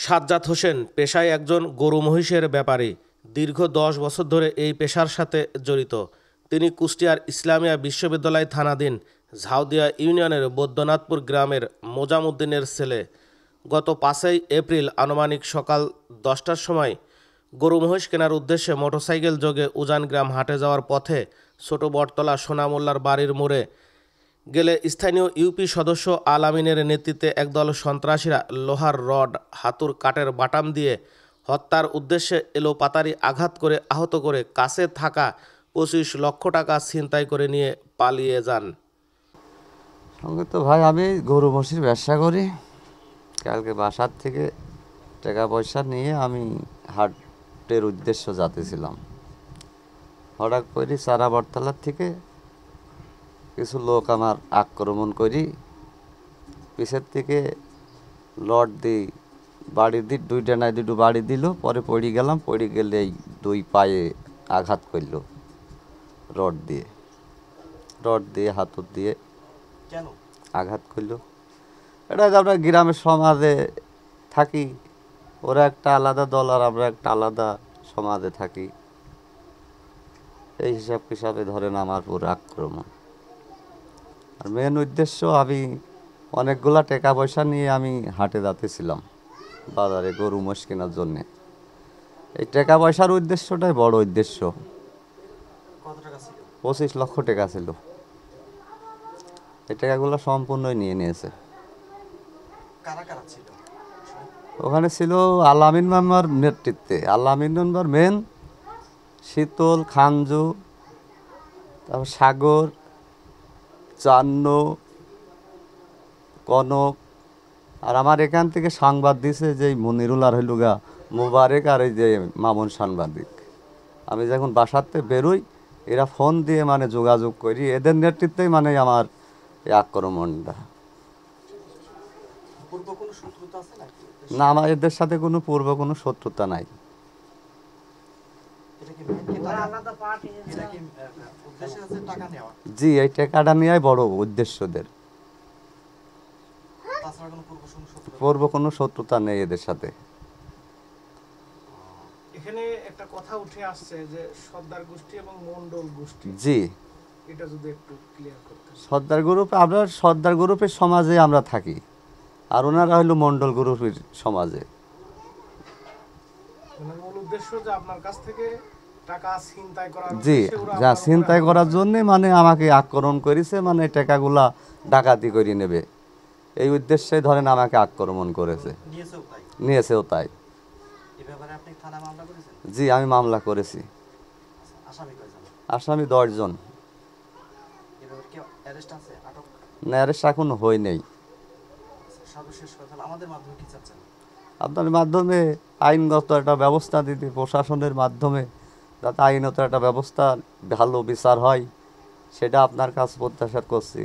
সাজ্জাদ হোসেন পেশায় একজন গরু মহিষের ব্যাপারী। দীর্ঘ ১০ বছর ধরে এই পেশার সাথে জড়িত। তিনি কুষ্টিয়ার ইসলামিয়া বিশ্ববিদ্যালয় থানাধীন ঝাউদিয়া ইউনিয়নের বৈদ্যনাথপুর গ্রামের মোজামুদ্দিনের ছেলে। গত ৫ই এপ্রিল আনুমানিক সকাল ১০টার সময় গরু মহিষ কেনার উদ্দেশ্যে মোটরসাইকেল যোগে উজান গ্রাম হাটে যাওয়ার পথে ছোট বটতলা সোনামোল্লার বাড়ির মোড়ে গেলে স্থানীয় ইউপি সদস্য আল আমিনের নেতৃত্বে একদল সন্ত্রাসীরা লোহার রড, হাতুড়, কাঠের বাটাম দিয়ে হত্যার উদ্দেশ্যে এলোপাতাড়ি আঘাত করে আহত করে কাছে থাকা ২৫ লক্ষ টাকা ছিনতাই করে নিয়ে পালিয়ে যান। সঙ্গে তো ভাই আমি গরু মহিষের ব্যবসা করি। কালকে বাসার থেকে টাকা পয়সা নিয়ে আমি হাটের উদ্দেশ্য যাতেছিলাম। হঠাৎ করে সারা বটতলার থেকে কিছু লোক আমার আক্রমণ করি, পিছের থেকে লট দিই, বাড়ি দিই, দুইটা নাই দুটো বাড়ি দিল। পরে পড়ে গেলাম, পড়ে গেলে এই দুই পায়ে আঘাত করলো রড দিয়ে হাতুড় দিয়ে আঘাত করলো। এটা আমরা গ্রামের সমাজে থাকি, ওরা একটা আলাদা দল আর আমরা একটা আলাদা সমাজে থাকি, এই হিসাবে ধরেন আমার পুরো আক্রমণ। আর মেন উদ্দেশ্য আমি অনেকগুলা টাকা পয়সা নিয়ে আমি হাটে যাতেছিলাম বাজারে গরু মহিষ কেনার জন্যে। এই টাকা পয়সার উদ্দেশ্যটাই বড় উদ্দেশ্য। ২৫ লক্ষ টাকা ছিল। এই টাকাগুলো সম্পূর্ণই নিয়ে নিয়েছে। ওখানে ছিল আল আমিন মেম্বার নেতৃত্বে। আল আমিন মেম্বার মেন, শীতল, খানজু, তারপর সাগর, চান্ন, কনক, আর আমার এখান থেকে সাংবাদ দিছে যে মনিরুল আর হইলুগা মুবারেক আর এই যে মামুন সাংবাদিক। আমি যখন বাসাতে বেরোই এরা ফোন দিয়ে মানে যোগাযোগ করি, এদের নেতৃত্বেই মানে আমার এই আক্রমণটা। না, আমার এদের সাথে কোনো পূর্ব কোনো শত্রুতা নাই। জি, এই টাকাটা নেওয়াই বড় উদ্দেশ্যদের। পূর্ব কোনো শত্রুতা নেই এদের সাথে। এখানে একটা কথা উঠে আসছে যে সর্দার গোষ্ঠী এবং মন্ডল গোষ্ঠী। জি, এটা যদি একটু ক্লিয়ার করতেন। সর্দার গ্রুপ, আমরা সর্দার গ্রুপের সমাজে আমরা থাকি, আর ওনারা হলো মন্ডল গ্রুপের সমাজে। মানে মূল উদ্দেশ্য যে আপনার কাছ থেকে টাকা ছিনতাই করার। জি, যা ছিনতাই করার জন্য মানে আমাকে আক্রমণ করেছে, মানে টাকাগুলা ডাকাতি করে নেবে এই উদ্দেশ্যে ধরেন আমাকে আক্রমণ করেছে। নিয়েছেও তাই। জি, আমি মামলা করেছি। আসামি ১০ জন। না, অ্যারেস্ট এখনো হয় নাই। আপনার মাধ্যমে আইনগত একটা ব্যবস্থা দিতে, প্রশাসনের মাধ্যমে যাতে আইনত একটা ব্যবস্থা ভালো বিচার হয় সেটা আপনার কাছে প্রত্যাশা করছি।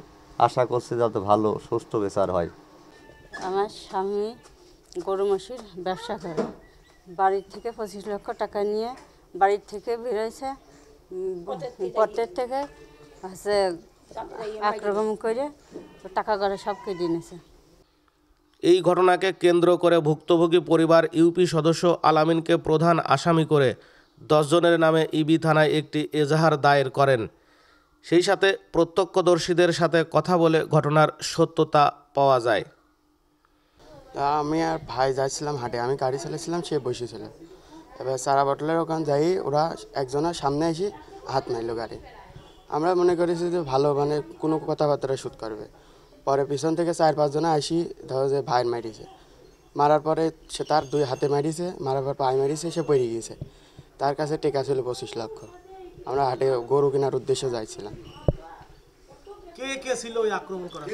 আশা করছি যাতে ভালো সুষ্ঠু বিচার হয়। আমার স্বামী গরু মহিষের ব্যবসা করে, বাড়ির থেকে ২৫ লক্ষ টাকা নিয়ে বাড়ির থেকে বেরোয়েছে, পথের থেকে হচ্ছে আক্রমণ করে টাকা করে সব কেটে নিয়েছে। এই ঘটনাকে কেন্দ্র করে ভুক্তভোগী পরিবার ইউপি সদস্য আল আমিনকে প্রধান আসামি করে ১০ জনের নামে ইবি থানায় একটি এজাহার দায়ের করেন। সেই সাথে প্রত্যক্ষদর্শীদের সাথে কথা বলে ঘটনার সত্যতা পাওয়া যায়। আমি আর ভাই যাচ্ছিলাম হাটে, আমি গাড়ি চালাচ্ছিলাম, সে বসেছিল। এবার সারা বটলের ওখানে যাই, ওরা একজনের সামনে এসে হাত মারলো গাড়ি। আমরা মনে করেছি যে ভালো মানে কোনো কথাবার্তা শ্যুট করবে। পরে পিছন থেকে ৪-৫ জনে আসি, ধরো যে ভাইয়ের মারিছে। মারার পরে সে তার ২ হাতে মারিছে, মারার পর পায়ে মারিছে, সে পড়ে গিয়েছে। তার কাছে টেকা ছিল ২৫ লক্ষ। আমরা হাটে গরু কেনার উদ্দেশ্যে যাইছিলাম। কে কে ছিল ওই আক্রমণ করার?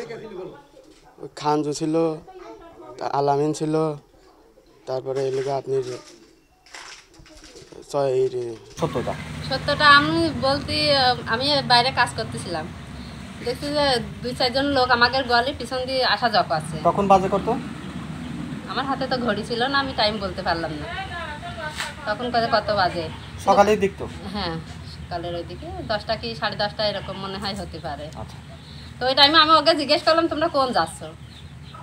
খানজু ছিল, আল আমিন ছিল, তারপরে এলাকা আপনি সত্যটা আমি বলতে, আমি বাইরে কাজ করতেছিলাম, দেখছি যে ২-৪ জন লোক আমাকে গলি পিছন দিয়ে আসা যাওয়া করছে। তখন বাজে কত? আমার হাতে তো ঘড়ি ছিল না, আমি টাইম বলতে পারলাম না তখন কত বাজে। সকালেই দেখতো? হ্যাঁ, সকালের ওইদিকে 10টা কি 10:30 এরকম মনে হয় হতে পারে। আচ্ছা। তো ওই টাইমে আমি ওকে জিজ্ঞেস করলাম তোমরা কোন যাচ্ছ,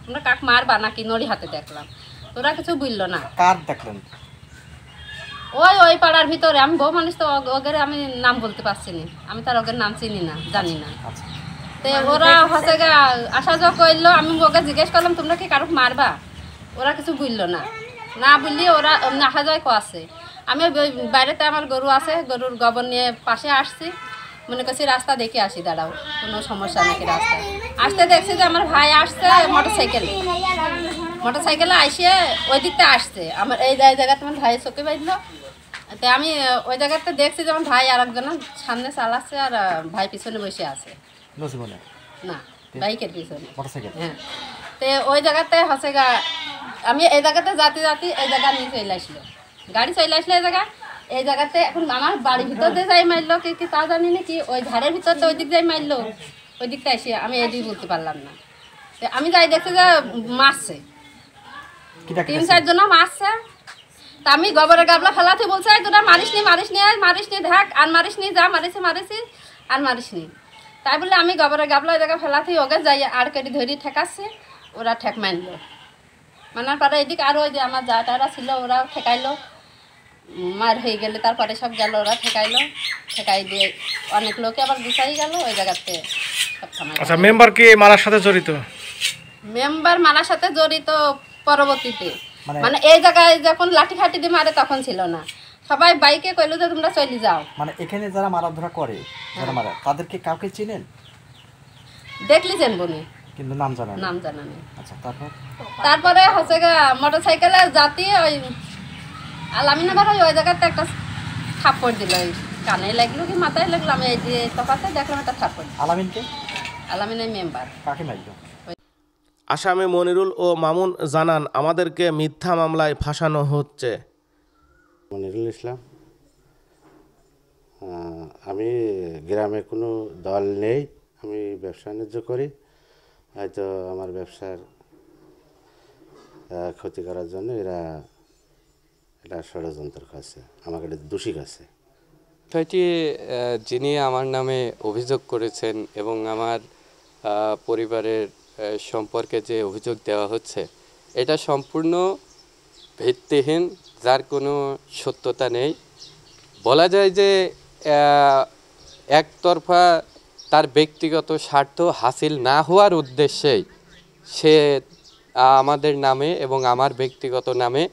তোমরা কাক মারবা নাকি? নড়ি হাতে দেখলাম। ওরা কিছু বুঝলো না। কার দেখলেন? ওই পাড়ার ভিতরে, আমি বউ মানুষ তো ওদের আমি নাম বলতে পারছি না, আমি তার ওদের নাম চিনি না, জানি না। আচ্ছা, তো ওরা হচ্ছে আসা যাওয়া করলো, আমি ওকে জিজ্ঞেস করলাম তোমরা কি কারো মারবা? ওরা কিছু বুঝলো না, না বুঝলি ওরা অমনি আসা যায় আছে। আমি ওই বাইরেতে আমার গরু আছে, গরুর গোবর নিয়ে পাশে আসছি, মনে করছি রাস্তা দেখে আসি, দাঁড়াও কোনো সমস্যা নাকি রাস্তায়। আসতে দেখছি যে আমার ভাই আসছে মোটরসাইকেলে আসিয়ে ওই দিকটা আসছে, আমার এই জায়গাতে আমার ভাইয়ের চোখে বাঁধলো। তো আমি ওই জায়গাতে দেখছি যে আমার ভাই আর একজনের সামনে চালাচ্ছে আর ভাই পিছনে বসে আছে, না বাইকের পিছনে, হ্যাঁ। তো ওই জায়গাতে হচ্ছে আমি এই জায়গাতে যাতে এই জায়গা নিয়ে চলে আসলো, গাড়ি চলে আসলো এই জায়গাতে। এখন আমার বাড়ির ভিতর দিয়ে যাই মারলো কি তা জানি না, কি ওই ধারের ভিতর ওই দিক যাই মারলো, ওই দিকটা এসে আমি এদিকে বলতে পারলাম না। তো আমি যাই দেখছি যে মারছে, 3-4 জন মারছে। তা আমি গোবরের গাবলা ফেলাতে বলছে তোরা মারিস নি ঢাক, আর মারিস নি, যা মারিছি আর মারিস নি। তাই বলে আমি গোবরের গাবলা ওই জায়গা ফেলাতে ওকে যাই আর কেটে ধরে ঠেকাচ্ছে, ওরা ঠেক মানলো। মানার পরে এদিকে আর ওই যে আমার যা টারা ছিল ওরাও ঠেকাইলো, মার হয়ে গেলে তারপরে সব গেল, ওরা ঠেকাই দিয়ে অনেক লোকে আবার গুছাই গেল ওই জায়গাতে সব থামাই। আচ্ছা, মেম্বার কি মারার সাথে জড়িত? মেম্বার মারার সাথে জড়িত পরবর্তীতে, মানে এই জায়গায় যখন লাঠি খাটি দিয়ে মারে তখন ছিল না, সবাই বাইকে কইলো যে তোমরা চলে যাও। মানে এখানে যারা মারাধরা করে, যারা মারে, তাদেরকে কাউকে চিনেন? দেখলি চেনবো না, কিন্তু নাম জানা নেই। আচ্ছা, তারপরে হচ্ছে মোটরসাইকেলে জাতি ওই আলামিনগর ওই জায়গাতে একটা থাপ্পড় দিল, ওই কানে লাগলো কি মাথায় লাগলো, আমি এই যে তফাতে দেখলাম একটা থাপ্পড়। আলামিনের মেম্বার। কাকে মারলো? আসামি মনিরুল ও মামুন জানান, আমাদেরকে মিথ্যা মামলায় ফাঁসানো হচ্ছে। মনিরুল ইসলাম, আমি গ্রামে কোনো দল নেই, আমি ব্যবসা বাণিজ্য করি। হয়তো আমার ব্যবসার ক্ষতি করার জন্য এটা ষড়যন্ত্র করছে, আমাকে এটা দোষী করছে। বিষয়টি যিনি আমার নামে অভিযোগ করেছেন এবং আমার পরিবারের সম্পর্কে যে অভিযোগ দেওয়া হচ্ছে, এটা সম্পূর্ণ ভিত্তিহীন, যার কোনো সত্যতা নেই। বলা যায় যে একতরফা তার ব্যক্তিগত স্বার্থ হাসিল না হওয়ার উদ্দেশ্যেই সে আমাদের নামে এবং আমার ব্যক্তিগত নামে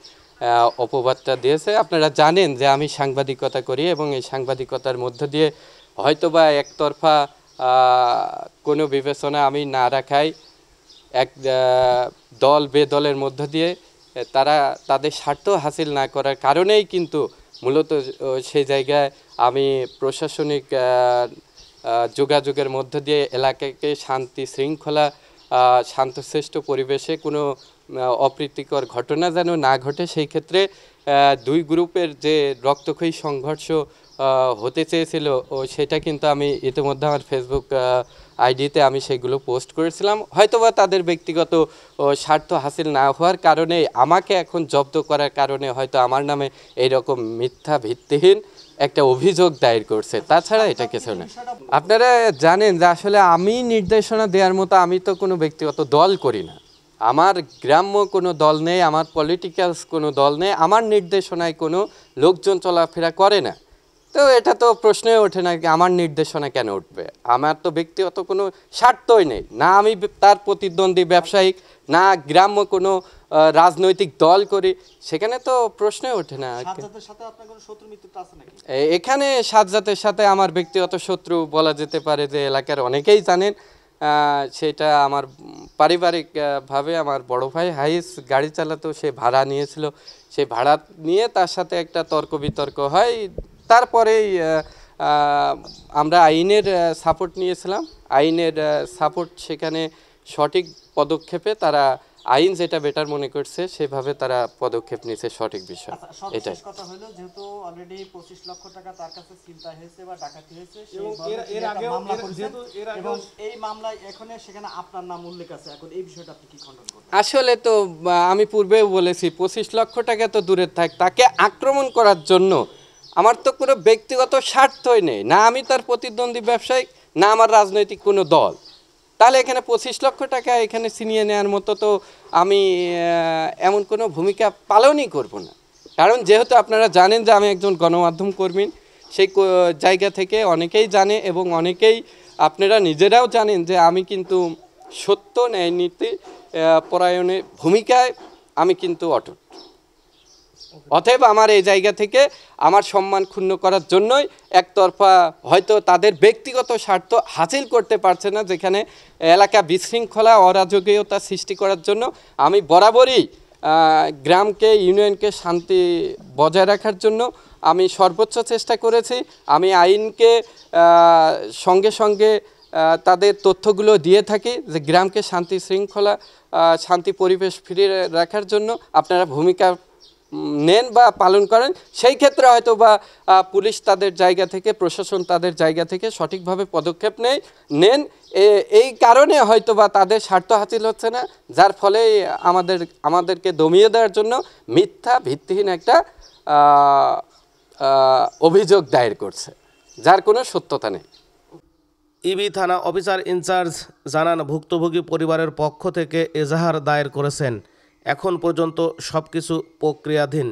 অপবাদটা দিয়েছে। আপনারা জানেন যে আমি সাংবাদিকতা করি এবং এই সাংবাদিকতার মধ্য দিয়ে হয়তোবা একতরফা কোনো বিবেচনা আমি না রাখাই এক দল বেদলের মধ্য দিয়ে তারা তাদের স্বার্থ হাসিল না করার কারণেই কিন্তু মূলত সেই জায়গায় আমি প্রশাসনিক যোগাযোগের মধ্য দিয়ে এলাকাকে শান্তি শৃঙ্খলা শান্তশিষ্ট পরিবেশে কোনো অপ্রীতিকর ঘটনা যেন না ঘটে, সেই ক্ষেত্রে দুই গ্রুপের যে রক্তক্ষয়ী সংঘর্ষ হতে চেয়েছিল সেটা কিন্তু আমি ইতিমধ্যে আমার ফেসবুক আইডিতে আমি সেগুলো পোস্ট করেছিলাম। হয়তোবা তাদের ব্যক্তিগত স্বার্থ হাসিল না হওয়ার কারণে আমাকে এখন জব্দ করার কারণে হয়তো আমার নামে এইরকম মিথ্যা ভিত্তিহীন একটা অভিযোগ দায়ের করছে, তাছাড়া এটা কিছু না। আপনারা জানেন যে আসলে আমি নির্দেশনা দেওয়ার মতো আমি তো কোনো ব্যক্তিগত দল করি না, আমার গ্রাম্য কোনো দল নেই, আমার পলিটিক্যালস কোনো দল নেই, আমার নির্দেশনায় কোনো লোকজন চলাফেরা করে না। তো এটা তো প্রশ্নই ওঠে না আমার নির্দেশনা কেন উঠবে, আমার তো ব্যক্তিগত কোনো স্বার্থই নেই, না আমি তার প্রতিদ্বন্দ্বী ব্যবসায়িক, না গ্রাম্য কোনো রাজনৈতিক দল করি, সেখানে তো প্রশ্নই ওঠে না। এখানে সাজ্জাদের সাথে আমার ব্যক্তিগত শত্রু বলা যেতে পারে যে এলাকার অনেকেই জানেন, সেটা আমার পারিবারিকভাবে আমার বড় ভাই হাইস গাড়ি চালাতো, সে ভাড়া নিয়েছিল, সেই ভাড়া নিয়ে তার সাথে একটা তর্ক বিতর্ক হয়, তারপরেই আমরা আইনের সাপোর্ট নিয়েছিলাম, আইনের সাপোর্ট সেখানে সঠিক পদক্ষেপে তারা আইন যেটা বেটার মনে করছে সেভাবে তারা পদক্ষেপ নিয়েছে সঠিক বিষয়। এটা কথা হলো যেহেতু অলরেডি 25 লক্ষ টাকা তার কাছে ছিনতাই হয়েছে বা ডাকাতি হয়েছে, এর আগেও মামলা করেছেন এবং এই মামলায় এখানে সেখানে আপনার নাম উল্লেখ আছে, এখন এই বিষয়টা আপনি কি খণ্ডন করবেন? আসলে তো আমি পূর্বেও বলেছি 25 লক্ষ টাকা তো দূরে থাক, তাকে আক্রমণ করার জন্য আমার তো কোনো ব্যক্তিগত স্বার্থই নেই, না আমি তার প্রতিদ্বন্দ্বী ব্যবসায়িক, না আমার রাজনৈতিক কোনো দল, তাহলে এখানে 25 লক্ষ টাকা এখানে ছিনিয়ে নেওয়ার মতো তো আমি এমন কোনো ভূমিকা পালনই করব না। কারণ যেহেতু আপনারা জানেন যে আমি একজন গণমাধ্যম কর্মী, সেই জায়গা থেকে অনেকেই জানে এবং অনেকেই আপনারা নিজেরাও জানেন যে আমি কিন্তু সত্য ন্যায় নীতি পরায়ণের ভূমিকায় আমি কিন্তু অটুট। অতএব আমার এই জায়গা থেকে আমার সম্মান ক্ষুণ্ণ করার জন্যই একতরফা হয়তো তাদের ব্যক্তিগত স্বার্থ হাসিল করতে পারছে না, যেখানে এলাকা বিশৃঙ্খলা অরাজকীয়তা সৃষ্টি করার জন্য আমি বরাবরই গ্রামকে ইউনিয়নকে শান্তি বজায় রাখার জন্য আমি সর্বোচ্চ চেষ্টা করেছি। আমি আইনকে সঙ্গে সঙ্গে তাদের তথ্যগুলো দিয়ে থাকি যে গ্রামকে শান্তি শৃঙ্খলা শান্তি পরিবেশ ফিরিয়ে রাখার জন্য আপনারা ভূমিকা নেন বা পালন করেন। সেই ক্ষেত্রে হয়তো বা পুলিশ তাদের জায়গা থেকে, প্রশাসন তাদের জায়গা থেকে সঠিকভাবে পদক্ষেপ নেন, এই কারণে হয়তো বা তাদের স্বার্থ হাসিল হচ্ছে না, যার ফলে আমাদেরকে দমিয়ে দেওয়ার জন্য মিথ্যা ভিত্তিহীন একটা অভিযোগ দায়ের করছে, যার কোনো সত্যতা নেই। ইবি থানা অফিসার ইনচার্জ জানান, ভুক্তভোগী পরিবারের পক্ষ থেকে এজাহার দায়ের করেছেন। এখন পর্যন্ত সবকিছু প্রক্রিয়াধীন।